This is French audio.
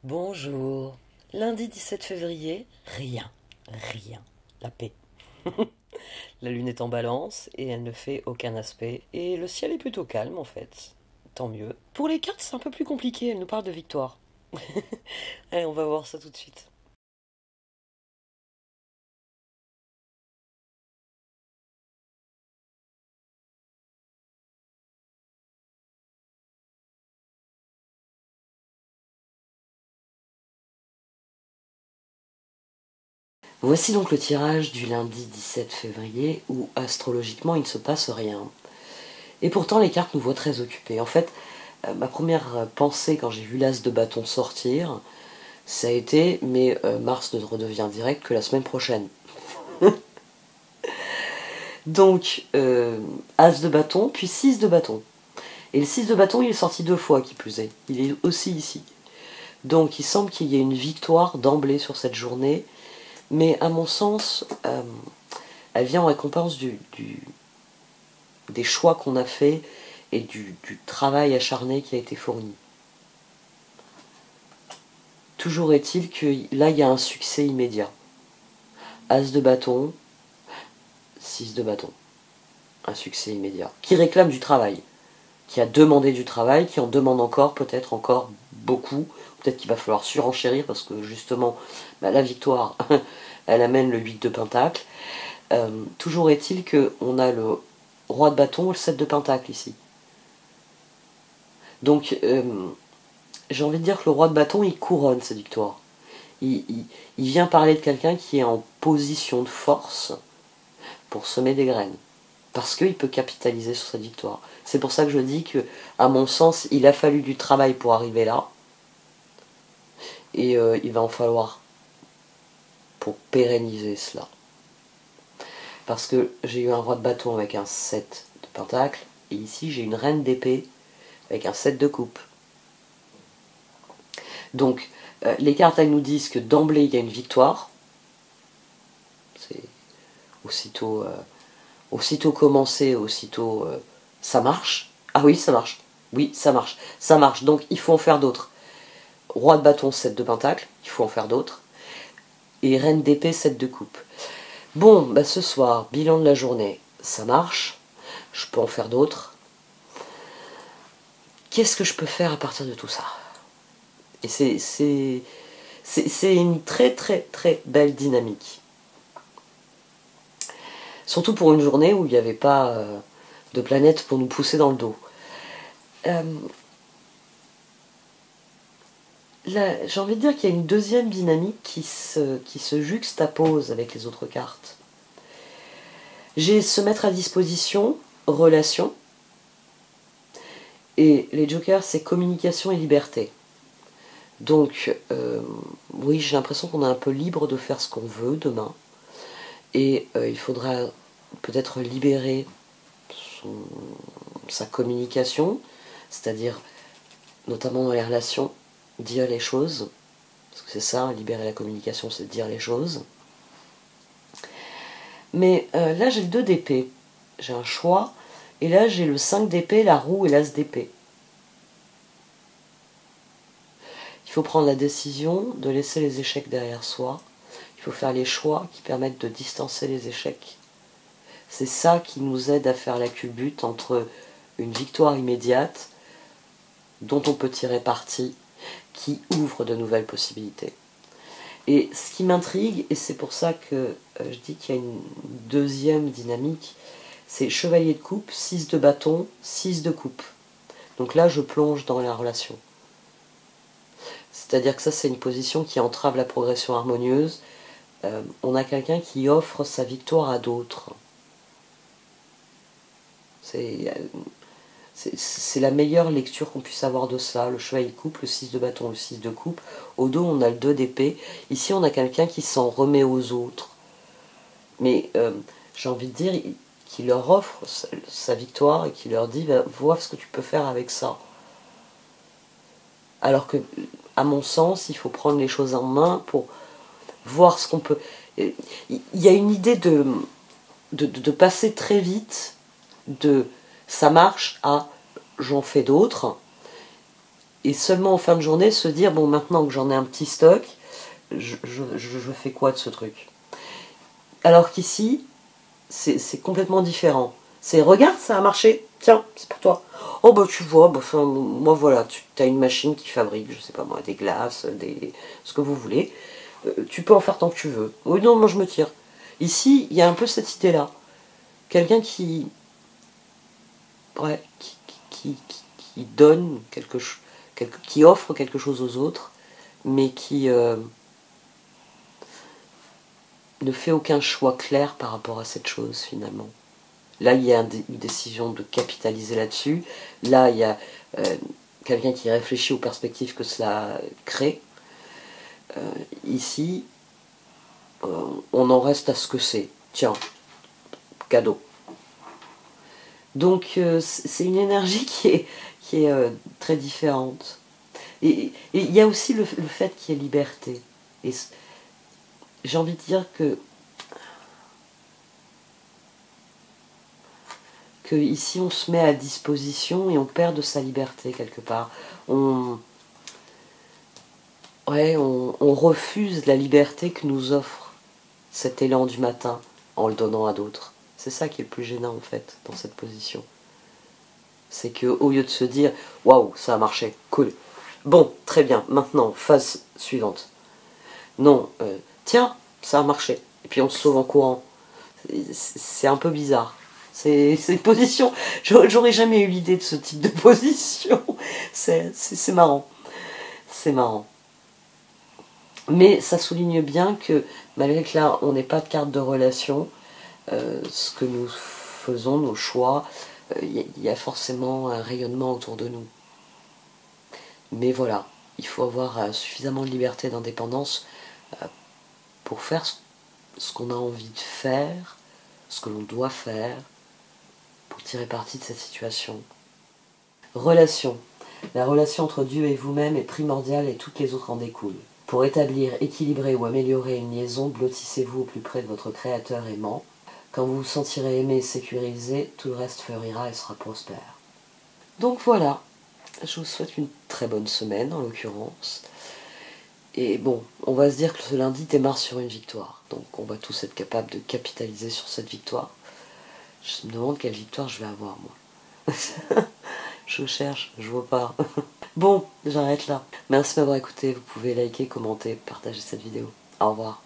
Bonjour. Lundi 17 février, rien, la paix. La lune est en balance et elle ne fait aucun aspect et le ciel est plutôt calme en fait. Tant mieux. Pour les cartes, c'est un peu plus compliqué, elle nous parle de victoire. Allez, on va voir ça tout de suite. Voici donc le tirage du lundi 17 février où astrologiquement il ne se passe rien. Et pourtant les cartes nous voient très occupés. En fait, ma première pensée quand j'ai vu l'as de bâton sortir, ça a été mais Mars ne redevient direct que la semaine prochaine. Donc, As de bâton, puis 6 de bâton. Et le 6 de bâton, il est sorti deux fois, qui plus est. Il est aussi ici. Donc, il semble qu'il y ait une victoire d'emblée sur cette journée. Mais à mon sens, elle vient en récompense des choix qu'on a faits et du travail acharné qui a été fourni. Toujours est-il que là, il y a un succès immédiat. As de bâton, 6 de bâton. Un succès immédiat. Qui réclame du travail. Qui a demandé du travail, qui en demande encore, peut-être encore beaucoup. Peut-être qu'il va falloir surenchérir parce que justement, la victoire, elle amène le 8 de pentacle. Toujours est-il qu'on a le roi de bâton et le 7 de pentacle ici. Donc, j'ai envie de dire que le roi de bâton, il couronne cette victoire. Il vient parler de quelqu'un qui est en position de force pour semer des graines. Parce qu'il peut capitaliser sur cette victoire. C'est pour ça que je dis que, à mon sens, il a fallu du travail pour arriver là. Et il va en falloir pour pérenniser cela. Parce que j'ai eu un roi de bâton avec un 7 de pentacle, et ici j'ai une reine d'épée avec un 7 de coupe. Donc, les cartes, elles nous disent que d'emblée, il y a une victoire. C'est aussitôt commencé, aussitôt ça marche. Ah oui, ça marche. Oui, ça marche. Ça marche. Donc, il faut en faire d'autres. Roi de bâton, 7 de pentacle, il faut en faire d'autres. Et reine d'épée, 7 de coupe. Bon, bah ce soir, bilan de la journée, ça marche. Je peux en faire d'autres. Qu'est-ce que je peux faire à partir de tout ça? Et c'est une très très très belle dynamique. Surtout pour une journée où il n'y avait pas de planète pour nous pousser dans le dos. Euh, J'ai envie de dire qu'il y a une deuxième dynamique qui se juxtapose avec les autres cartes. J'ai se mettre à disposition, relation, et les jokers, c'est communication et liberté. Donc, oui, j'ai l'impression qu'on est un peu libre de faire ce qu'on veut demain. Et il faudra peut-être libérer sa communication, c'est-à-dire notamment dans les relations, dire les choses. Parce que c'est ça, libérer la communication, c'est dire les choses. Mais là, j'ai le 2 d'épée. J'ai un choix. Et là, j'ai le 5 d'épée, la roue et l'as d'épée. Il faut prendre la décision de laisser les échecs derrière soi. Il faut faire les choix qui permettent de distancer les échecs. C'est ça qui nous aide à faire la culbute entre une victoire immédiate, dont on peut tirer parti, qui ouvre de nouvelles possibilités. Et ce qui m'intrigue, et c'est pour ça que je dis qu'il y a une deuxième dynamique, c'est chevalier de coupe, 6 de bâton, 6 de coupe. Donc là, je plonge dans la relation. C'est-à-dire que ça, c'est une position qui entrave la progression harmonieuse. On a quelqu'un qui offre sa victoire à d'autres. C'est la meilleure lecture qu'on puisse avoir de ça. Le chevalier de coupe, le 6 de bâton, le 6 de coupe. Au dos, on a le 2 d'épée. Ici, on a quelqu'un qui s'en remet aux autres. Mais j'ai envie de dire qu'il leur offre sa victoire et qui leur dit vois ce que tu peux faire avec ça. Alors que, à mon sens, il faut prendre les choses en main pour voir ce qu'on peut. Il y a une idée de passer très vite de ça marche à j'en fais d'autres. Et seulement en fin de journée se dire, bon, maintenant que j'en ai un petit stock, je fais quoi de ce truc? Alors qu'ici, c'est complètement différent. C'est, regarde, ça a marché, tiens, c'est pour toi. Oh bah tu vois, bah, enfin, moi voilà, tu as une machine qui fabrique, je sais pas moi, des glaces, ce que vous voulez. Tu peux en faire tant que tu veux. Oui, non, moi je me tire. Ici, il y a un peu cette idée-là. Quelqu'un qui, ouais, qui donne quelque chose, qui offre quelque chose aux autres, mais qui ne fait aucun choix clair par rapport à cette chose finalement. Là, il y a une décision de capitaliser là-dessus. Là, il y a quelqu'un qui réfléchit aux perspectives que cela crée. Ici, on en reste à ce que c'est. Tiens, cadeau. Donc, c'est une énergie qui est très différente. Et il y a aussi le fait qu'il y ait liberté. Et j'ai envie de dire que ici on se met à disposition et on perd de sa liberté quelque part. Ouais, on refuse la liberté que nous offre cet élan du matin en le donnant à d'autres. C'est ça qui est le plus gênant en fait dans cette position. C'est qu'au lieu de se dire waouh, ça a marché, cool. Bon, très bien, maintenant, phase suivante. Non, tiens, ça a marché. Et puis on se sauve en courant. C'est un peu bizarre. C'est une position. J'aurais jamais eu l'idée de ce type de position. C'est marrant. C'est marrant. Mais ça souligne bien que malgré que là on n'ait pas de carte de relation, ce que nous faisons, nos choix, y a forcément un rayonnement autour de nous. Mais voilà, il faut avoir suffisamment de liberté et d'indépendance pour faire ce qu'on a envie de faire, ce que l'on doit faire, pour tirer parti de cette situation. Relation. La relation entre Dieu et vous-même est primordiale et toutes les autres en découlent. Pour établir, équilibrer ou améliorer une liaison, blottissez-vous au plus près de votre Créateur aimant. Quand vous vous sentirez aimé et sécurisé, tout le reste fleurira et sera prospère. Donc voilà, je vous souhaite une très bonne semaine en l'occurrence. Et bon, on va se dire que ce lundi démarre sur une victoire. Donc on va tous être capables de capitaliser sur cette victoire. Je me demande quelle victoire je vais avoir moi. Je cherche, je vois pas. Bon, j'arrête là. Merci de m'avoir écouté. Vous pouvez liker, commenter, partager cette vidéo. Au revoir.